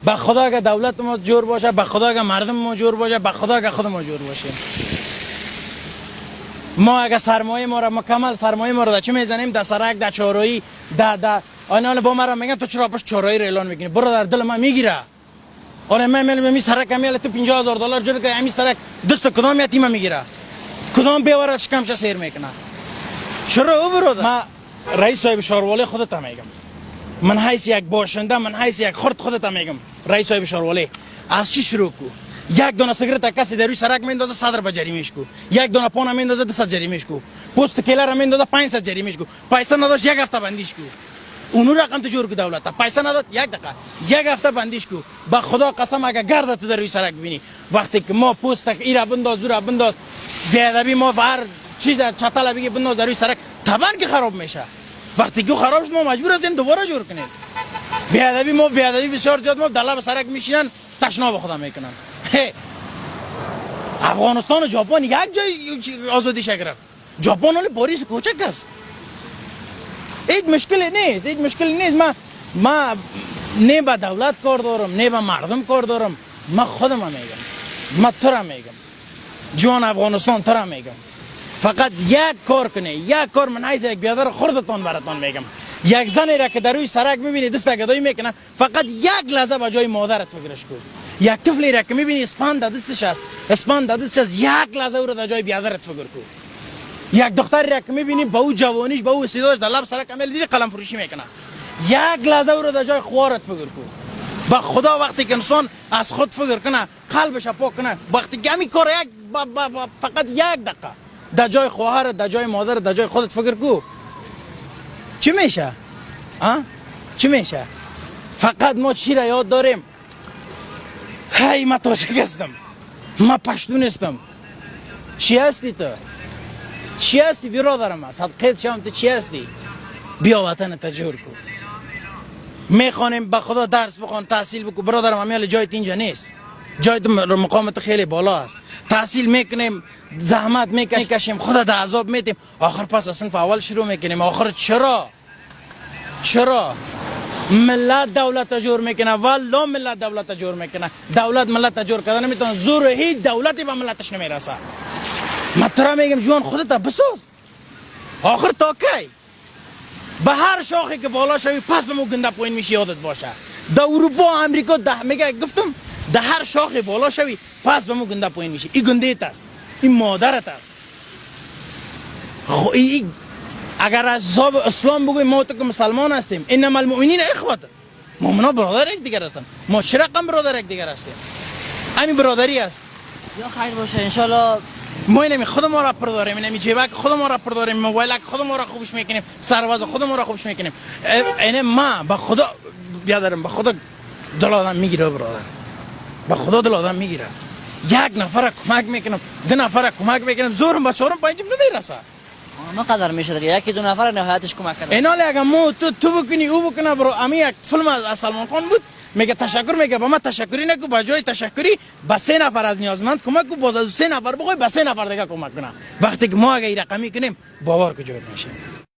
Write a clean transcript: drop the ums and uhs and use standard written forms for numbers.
به خدا اگه دولت ما جور باشه، به خدا اگه مردم ما جور باشه، به خدا اگه خود ما جور باشیم، ما اگه سرمایه ما را مکمل سرمایه ما را چه میزنیم در سرک، در چهارراهی، در آنها با مرا میگن تو چرا پس چهارراهی را اعلان میکنی؟ برو در دل ما میگیره. آره من می سرک میل تو $50,000 جور که همین سرک دست کدام یتیم میگیره، کدام بیوار از شکمش سیر میکنه. چرا او برادر؟ ما رئیس صاحب شاروالی خودت میگم، من حیث یک باشنده، من حیث یک خرد خودت میگم، رئیس صاحب شاروالی از چی شروع کو؟ یک دانه سیگارت کسی در روی سرک میندازه 100 به جریمهش کو، یک دانه پان میندازه 200 جریمهش کو، پست کلر میندازه 500 جریمهش کو، پیسه نداشت یک هفته بندیش کو. اونو رقم تو جور کو دولت پیسه نداد یک دقیقه یک هفته بندیش کو. به خدا قسم اگه گرد تو در روی سرک ببینی وقتی که ما پست ایرا بنداز زورا بنداز بیادبی ما هر چیز چتل بگی بنداز در روی سرک طبعا که خراب میشه. وقتی که خراب شد ما مجبور هستیم دوباره جور کنیم. بیادبی ما بیادبی بسیار زیاد ما در لب سرک میشینن تشنا به خدا میکنن. افغانستان و ژاپن یک جای آزادی گرفت، ژاپن ولی پاریس کوچک است. هیچ مشکلی نیست، هیچ مشکلی نیست. ما نه به دولت کار دارم نه به مردم کار دارم، ما خودم میگم، ما تو را میگم، جوان افغانستان تو را میگم، فقط یک کار کنه، یک کار. من عايز یک بیادر خردتان براتون میگم، یک زنی را که در روی سرک میبینی دست گدایی میکنه فقط یک لحظه به جای مادرت فکرش کن. یک طفلی را که میبینی اسپان دستش است، اسپان دستش است، یک لحظه او را در جای بیادرت فکر کن. یک دختری را که میبینی با او جوانیش با او استعدادش در لب سرک عمل دیدی قلم فروشی میکنه، یک لحظه او را در جای خوارت فکر کن. به خدا وقتی که انسان از خود فکر کنه قلبش پاک کنه، وقتی که همین کار یک فقط یک دقیقه در جای خواهر، در جای مادر، در جای خودت فکر کو، چی میشه؟ چی میشه؟ فقط ما چی را یاد داریم؟ هی ما تاجیک هستم، ما پشتون هستم. چی هستی تو؟ چی هستی برادرم؟ صدقیت شام تو چی هستی؟ بیا وطن تجور کو. میخوانیم به خدا درس بخوان، تحصیل بکن برادرم. امیال جایت اینجا نیست، جایت مقامت خیلی بالا است. تحصیل میکنیم، زحمت میکشیم، خدا در عذاب میتیم، آخر پس از صنف اول شروع میکنیم. آخر چرا ملت دولت تجور میکنه؟ والله ملت دولت تجور میکنه. دولت ملت تجور کردن نمیتونه، زور هیچ دولتی به ملتش نمیرسه. من ترا میگم جوان خودت بسوز. آخر تا کی؟ به هر شاخی که بالا شوی پس به مو گنده پایین میشی، یادت باشه. در اروپا امریکا میگه گفتم در هر شاخی بالا شوی پس به مو گنده پایین میشی. این گندهت است، این مادرت است. اگر از حساب اسلام بگویم ما تو که مسلمان هستیم، انما المؤمنین اخوه، مؤمنا برادر یک دیگر هستن. ما چه رقم برادر یک دیگر هستیم؟ همین برادری است. یا خیر باشه ان شاء الله. ما اینمی خود ما را پر داریم، اینمی جیبک خود ما را پر داریم، موبایلک خود ما را خوبش میکنیم، سرواز خود ما را خوبش میکنیم. اینه ما به خدا بیادرم، به خدا دل آدم میگیره برادر، به خدا دل آدم میگیره. یک نفر کمک میکنم، دو نفر کمک میکنم، زورم به چهارم پنجم نمیرسه. ما قدر میشه دیگه، یکی دو نفر نهایتش کمک کنه. اینا اگه ما تو بکنی او بکنه برو. امی یک فیلم از سلمان خان بود، میگه تشکر، میگه با ما تشکری نکو، با جای تشکری با 3 نفر از نیازمند کمک کو، باز از 3 نفر بخوای با 3 نفر دیگه کمک کنه. وقتی که ما اگه این رقمی کنیم باور کجا میشه.